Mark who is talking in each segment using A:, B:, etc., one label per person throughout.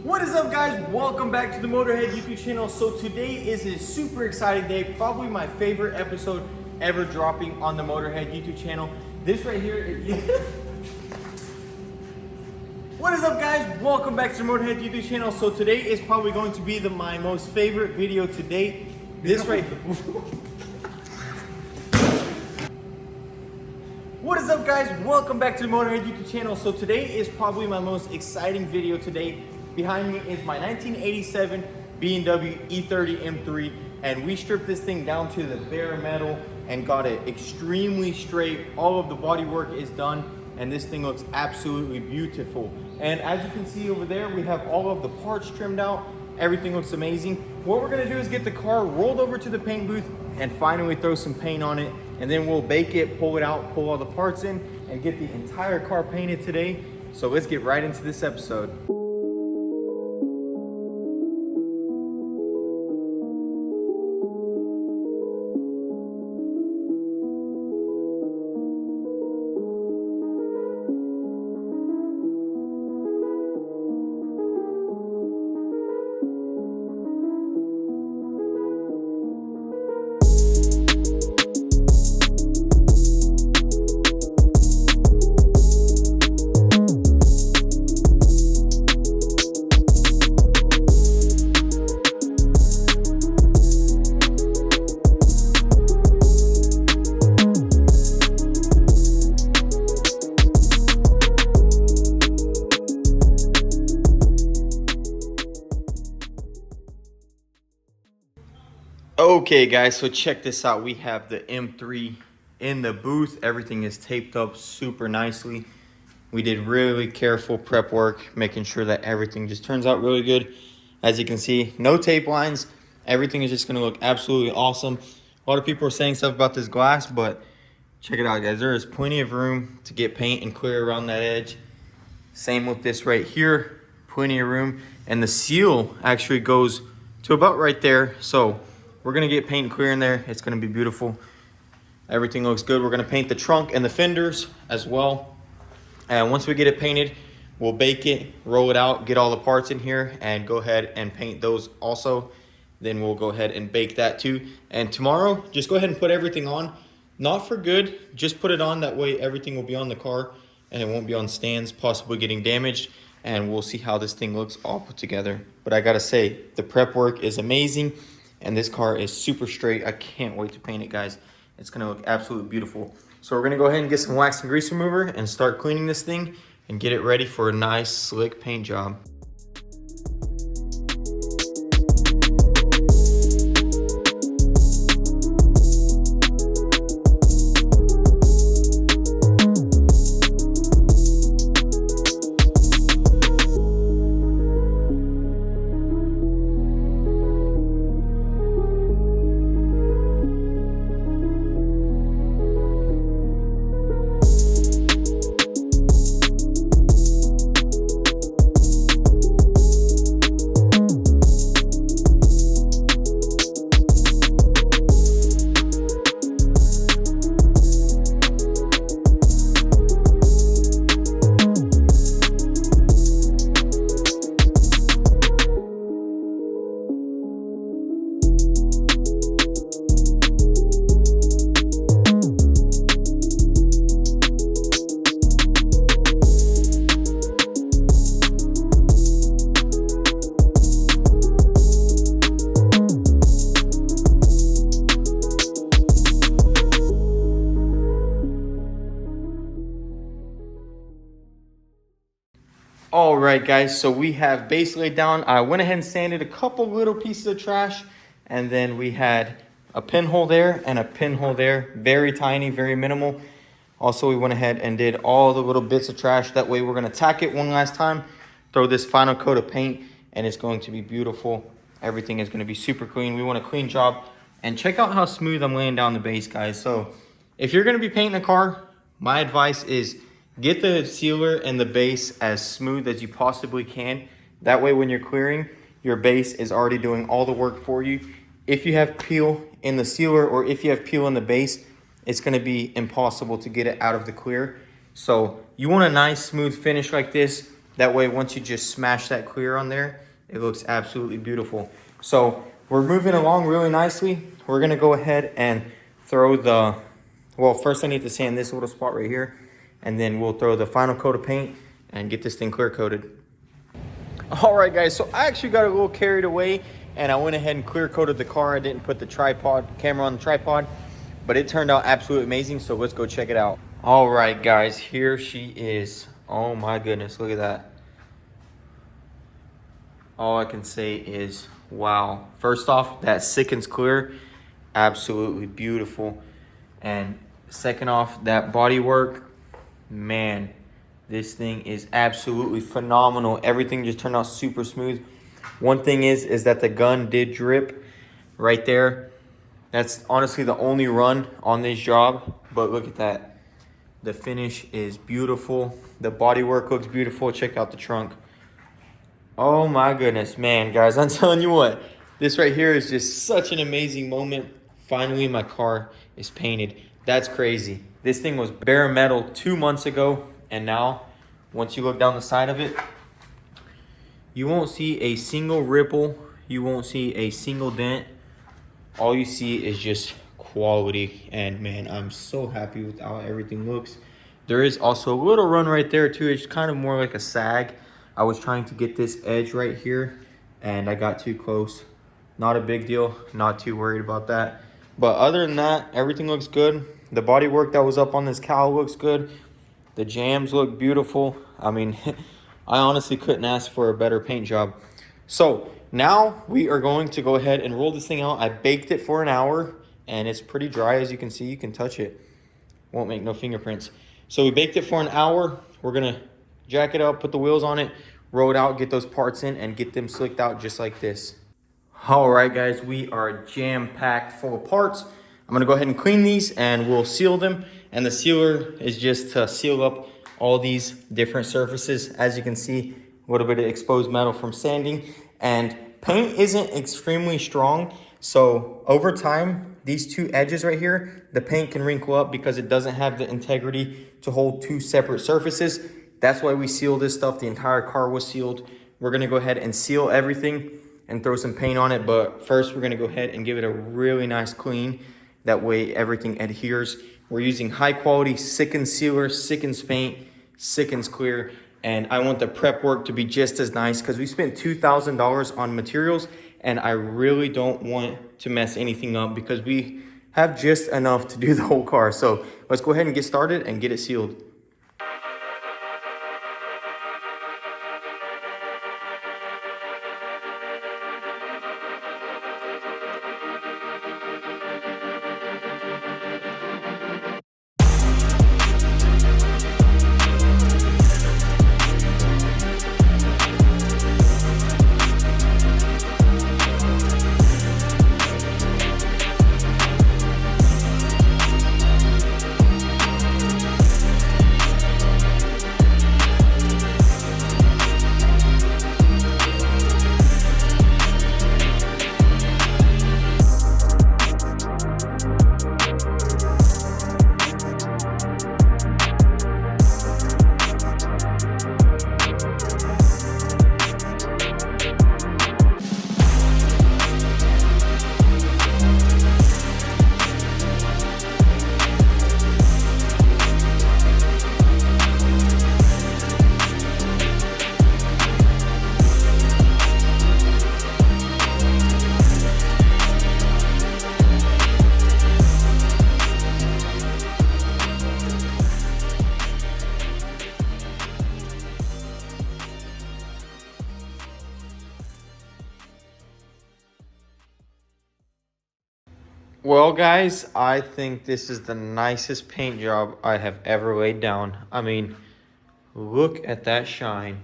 A: What is up, guys? Welcome back to the Motorhead YouTube channel. So today is a super exciting day, probably my favorite episode ever dropping on the Motorhead YouTube channel. This right here is... What is up, guys? Welcome back to the Motorhead YouTube channel. So today is probably going to be my most favorite video to date. This right here. What is up, guys? Welcome back to the Motorhead YouTube channel. So today is probably my most exciting video to date. Behind me is my 1987 BMW E30 M3, and we stripped this thing down to the bare metal and got it extremely straight. All of the body work is done, and this thing looks absolutely beautiful. And as you can see over there, we have all of the parts trimmed out. Everything looks amazing. What we're gonna do is get the car rolled over to the paint booth and finally throw some paint on it, and then we'll bake it, pull it out, pull all the parts in, and get the entire car painted today. So let's get right into this episode. Okay, guys, so check this out. We have the M3 in the booth. Everything is taped up super nicely. We did really careful prep work, making sure that everything just turns out really good. As you can see, no tape lines. Everything is just gonna look absolutely awesome. A lot of people are saying stuff about this glass, but check it out, guys. There is plenty of room to get paint and clear around that edge. Same with this right here, plenty of room. And the seal actually goes to about right there. So we're gonna get paint and clear in there. It's gonna be beautiful. Everything looks good. We're gonna paint the trunk and the fenders as well. And once we get it painted, we'll bake it, roll it out, get all the parts in here, and go ahead and paint those also. Then we'll go ahead and bake that too. And tomorrow, just go ahead and put everything on. Not for good, just put it on. That way everything will be on the car and it won't be on stands, possibly getting damaged. And we'll see how this thing looks all put together. But I gotta say, the prep work is amazing. And this car is super straight. I can't wait to paint it, guys. It's gonna look absolutely beautiful. So we're gonna go ahead and get some wax and grease remover and start cleaning this thing and get it ready for a nice slick paint job. All right, guys, so we have base laid down. I went ahead and sanded a couple little pieces of trash, and then we had a pinhole there and a pinhole there. Very tiny, very minimal. Also, we went ahead and did all the little bits of trash. That way we're gonna tack it one last time, throw this final coat of paint, and it's going to be beautiful. Everything is gonna be super clean. We want a clean job. And check out how smooth I'm laying down the base, guys. So if you're gonna be painting a car, my advice is get the sealer and the base as smooth as you possibly can. That way when you're clearing, your base is already doing all the work for you. If you have peel in the sealer or if you have peel in the base, it's gonna be impossible to get it out of the clear. So you want a nice smooth finish like this. That way, once you just smash that clear on there, it looks absolutely beautiful. So we're moving along really nicely. We're gonna go ahead and throw the, well, first I need to sand this little spot right here, and then we'll throw the final coat of paint and get this thing clear coated. All right, guys, so I actually got a little carried away and I went ahead and clear coated the car. I didn't put the camera on the tripod, but it turned out absolutely amazing. So let's go check it out. All right, guys, here she is. Oh my goodness, look at that. All I can say is, wow. First off, that sickens clear, absolutely beautiful. And second off, that body work, man, this thing is absolutely phenomenal. Everything just turned out super smooth. One thing is that the gun did drip right there. That's honestly the only run on this job, but look at that. The finish is beautiful. The bodywork looks beautiful. Check out the trunk. Oh my goodness, man, guys, I'm telling you what, this right here is just such an amazing moment. Finally, my car is painted. That's crazy. This thing was bare metal 2 months ago, and now, once you look down the side of it, you won't see a single ripple. You won't see a single dent. All you see is just quality, and man, I'm so happy with how everything looks. There is also a little run right there too. It's kind of more like a sag. I was trying to get this edge right here and I got too close. Not a big deal, not too worried about that. But other than that, everything looks good. The body work that was up on this cowl looks good. The jams look beautiful. I mean, I honestly couldn't ask for a better paint job. So now we are going to go ahead and roll this thing out. I baked it for an hour and it's pretty dry. As you can see, you can touch it. Won't make no fingerprints. So we baked it for an hour. We're gonna jack it up, put the wheels on it, roll it out, get those parts in, and get them slicked out just like this. All right, guys, we are jam-packed full of parts. I'm gonna go ahead and clean these and we'll seal them. And the sealer is just to seal up all these different surfaces. As you can see, a little bit of exposed metal from sanding. And paint isn't extremely strong. So over time, these two edges right here, the paint can wrinkle up because it doesn't have the integrity to hold two separate surfaces. That's why we seal this stuff. The entire car was sealed. We're gonna go ahead and seal everything and throw some paint on it. But first we're gonna go ahead and give it a really nice clean. That way everything adheres. We're using high quality Sickens sealer, Sickens paint, Sickens clear. And I want the prep work to be just as nice because we spent $2,000 on materials and I really don't want to mess anything up because we have just enough to do the whole car. So let's go ahead and get started and get it sealed. Well, guys, I think this is the nicest paint job I have ever laid down. I mean, look at that shine.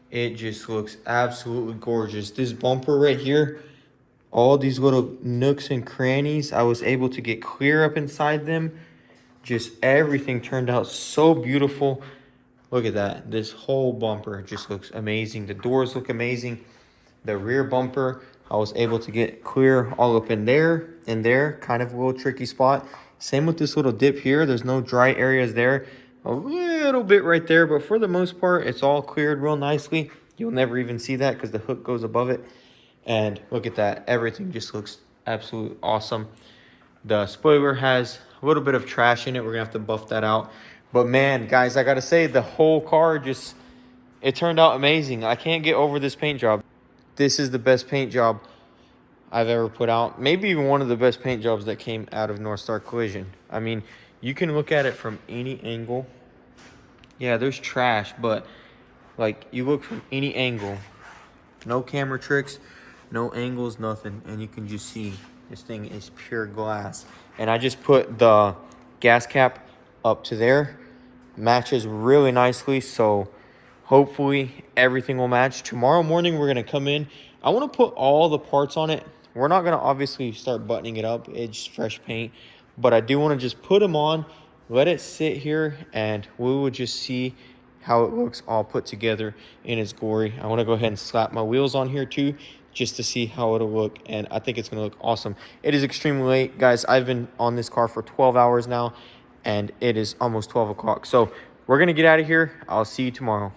A: It just looks absolutely gorgeous. This bumper right here, all these little nooks and crannies, I was able to get clear up inside them. Just everything turned out so beautiful. Look at that. This whole bumper just looks amazing. The doors look amazing. The rear bumper, I was able to get clear all up in there, kind of a little tricky spot. Same with this little dip here. There's no dry areas there. a little bit right there, but for the most part, it's all cleared real nicely. You'll never even see that because the hook goes above it. And look at that. Everything just looks absolutely awesome. The spoiler has a little bit of trash in it. We're going to have to buff that out. But man, guys, I got to say, the whole car just, it turned out amazing. I can't get over this paint job. This is the best paint job I've ever put out. Maybe even one of the best paint jobs that came out of North Star Collision. I mean, you can look at it from any angle. Yeah, there's trash, but like you look from any angle, no camera tricks, no angles, nothing, and you can just see this thing is pure glass. And I just put the gas cap up to there, matches really nicely, so hopefully everything will match. Tomorrow morning we're gonna come in. I want to put all the parts on it. We're not gonna obviously start buttoning it up, it's just fresh paint, but I do want to just put them on, let it sit here, and we will just see how it looks all put together in its glory. I want to go ahead and slap my wheels on here too, just to see how it'll look, and I think it's going to look awesome. It is extremely late, guys. I've been on this car for 12 hours now, and it is almost 12 o'clock. So we're going to get out of here. I'll see you tomorrow.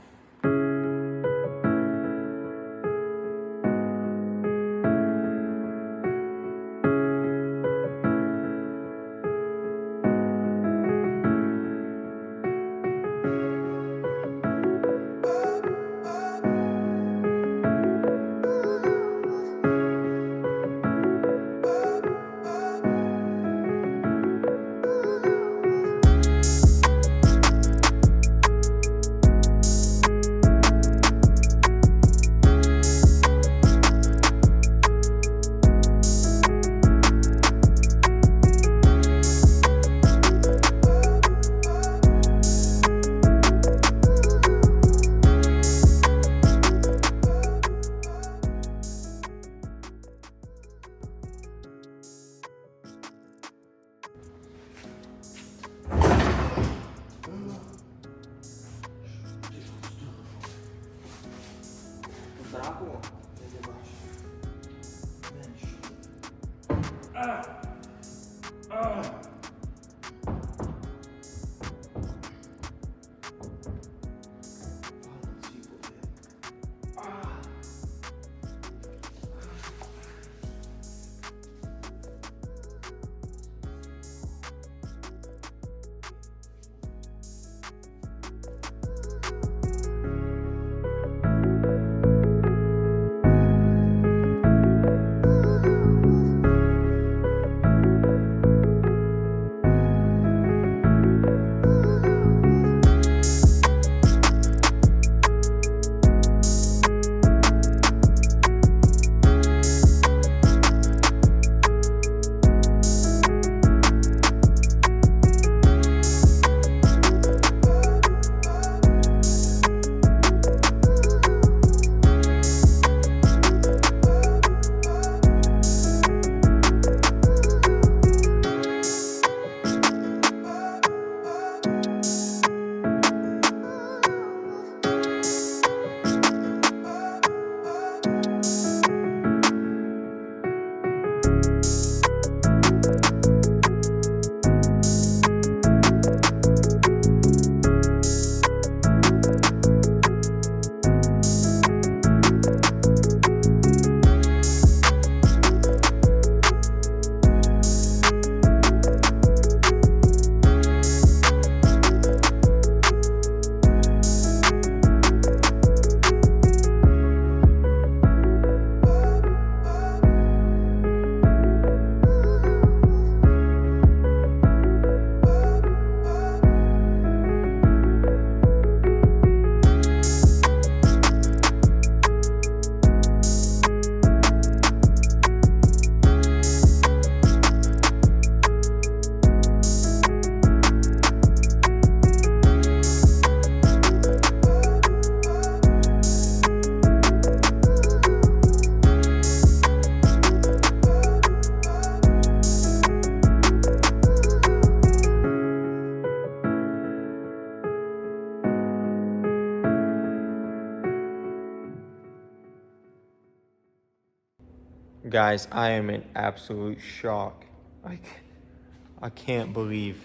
A: Guys, I am in absolute shock. I can't believe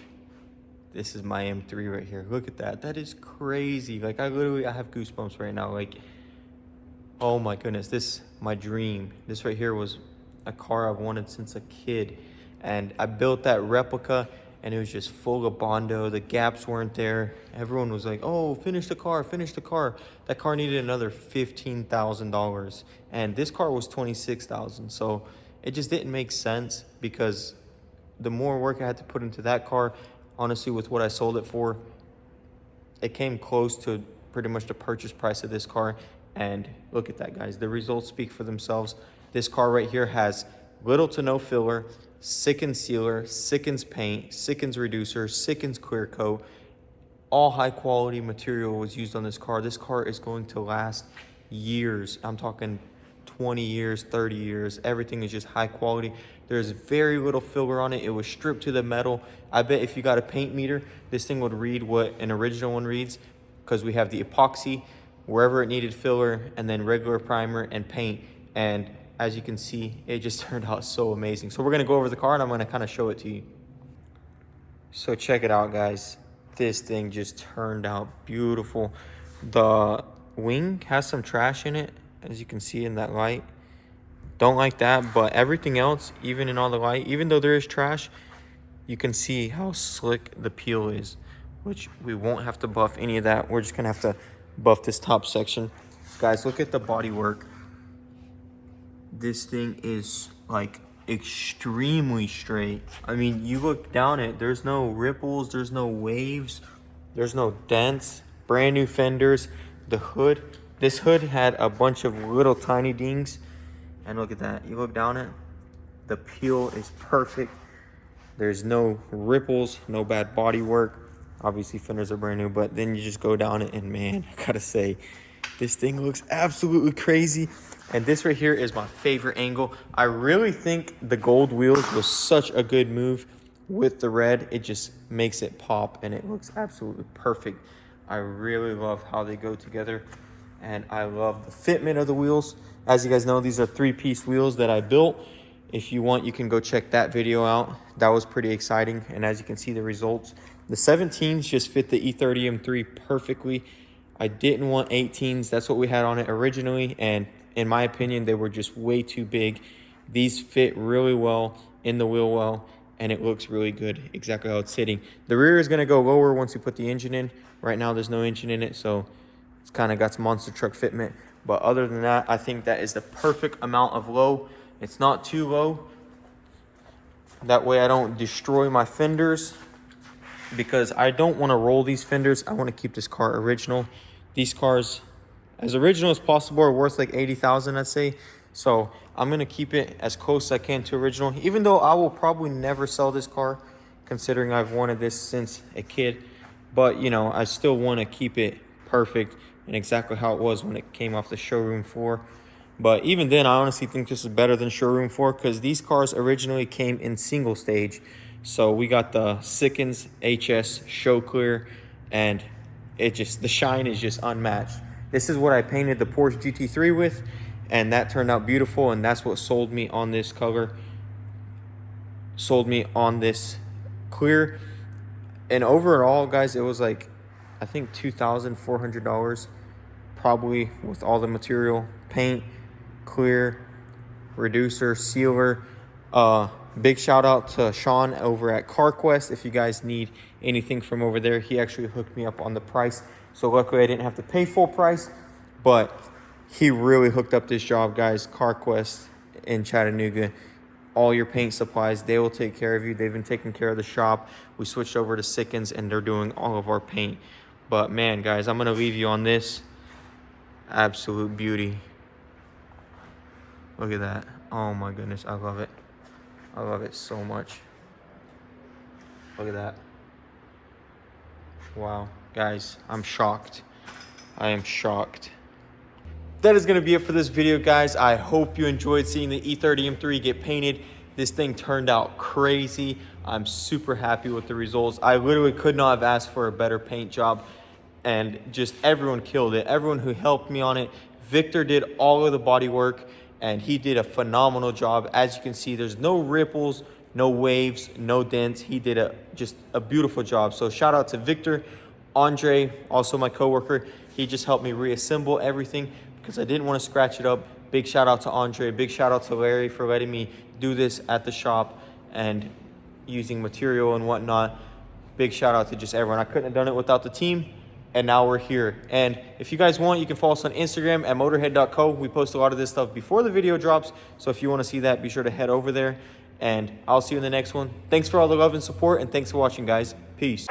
A: This is my M3 right here. Look at that. That is crazy. Like, I have goosebumps right now. Like, oh my goodness, this my dream. This right here was a car I've wanted since a kid. And I built that replica and it was just full of Bondo. The gaps weren't there. Everyone was like, oh, finish the car, finish the car. That car needed another $15,000. And this car was $26,000. So it just didn't make sense because the more work I had to put into that car, honestly, with what I sold it for, it came close to pretty much the purchase price of this car. And look at that, guys. The results speak for themselves. This car right here has little to no filler, sickens sealer, sickens paint, sickens reducer, sickens clear coat. All high quality material was used on this car. This car is going to last years. I'm talking 20 years, 30 years. Everything is just high quality. There's very little filler on it. It was stripped to the metal. I bet if you got a paint meter, this thing would read what an original one reads, because we have the epoxy wherever it needed filler, and then regular primer and paint. And as you can see, it just turned out so amazing. So we're gonna go over the car and I'm gonna kind of show it to you. So check it out, guys. This thing just turned out beautiful. The wing has some trash in it, as you can see in that light. Don't like that, but everything else, even in all the light, even though there is trash, you can see how slick the peel is, which we won't have to buff any of that. We're just gonna have to buff this top section. Guys, look at the body work. This thing is like extremely straight. I mean, you look down it, there's no ripples, there's no waves, there's no dents. Brand new fenders. The hood, this hood had a bunch of little tiny dings. And look at that. You look down it, the peel is perfect. There's no ripples, no bad body work. Obviously, fenders are brand new, but then you just go down it and man, I gotta say, this thing looks absolutely crazy. And this right here is my favorite angle. I really think the gold wheels was such a good move with the red. It just makes it pop and it looks absolutely perfect. I really love how they go together. And I love the fitment of the wheels. As you guys know, these are 3-piece wheels that I built. If you want, you can go check that video out. That was pretty exciting. And as you can see, the results. The 17s just fit the E30 M3 perfectly. I didn't want 18s. That's what we had on it originally. And in my opinion, they were just way too big. These fit really well in the wheel well. And it looks really good, exactly how it's sitting. The rear is going to go lower once we put the engine in. Right now, there's no engine in it, so it's kind of got some monster truck fitment. But other than that, I think that is the perfect amount of low. It's not too low. That way I don't destroy my fenders, because I don't want to roll these fenders. I want to keep this car original. These cars, as original as possible, are worth like 80,000, I'd say. So I'm going to keep it as close as I can to original, even though I will probably never sell this car, considering I've wanted this since a kid. But, you know, I still want to keep it perfect and exactly how it was when it came off the showroom floor. But even then, I honestly think this is better than showroom floor, because these cars originally came in single stage. So we got the Sickens HS Show Clear, and it just, the shine is just unmatched. This is what I painted the Porsche GT3 with, and that turned out beautiful, and that's what sold me on this color, sold me on this clear. And overall, guys, it was like, I think $2,400 probably, with all the material, paint, clear, reducer, sealer. Big shout out to Sean over at CarQuest. If you guys need anything from over there, he actually hooked me up on the price. So luckily I didn't have to pay full price, but he really hooked up this job, guys. CarQuest in Chattanooga. All your paint supplies, they will take care of you. They've been taking care of the shop. We switched over to Sickens and they're doing all of our paint. But man, guys, I'm gonna leave you on this. Absolute beauty. Look at that. Oh my goodness, I love it. I love it so much. Look at that. Wow, guys, I'm shocked. I am shocked. That is going to be it for this video, guys. I hope you enjoyed seeing the E30 M3 get painted. This thing turned out crazy. I'm super happy with the results. I literally could not have asked for a better paint job, and just everyone killed it. Everyone who helped me on it. Victor did all of the body work, and he did a phenomenal job. As you can see, there's no ripples, no waves, no dents. He did just a beautiful job. So shout out to Victor, Andre, also my coworker. He just helped me reassemble everything because I didn't want to scratch it up. Big shout out to Andre, big shout out to Larry for letting me do this at the shop and using material and whatnot. Big shout out to just everyone. I couldn't have done it without the team, and now we're here. And if you guys want, you can follow us on Instagram at motorhead.co. We post a lot of this stuff before the video drops, so if you want to see that, be sure to head over there, and I'll see you in the next one. Thanks for all the love and support, and thanks for watching, guys. Peace.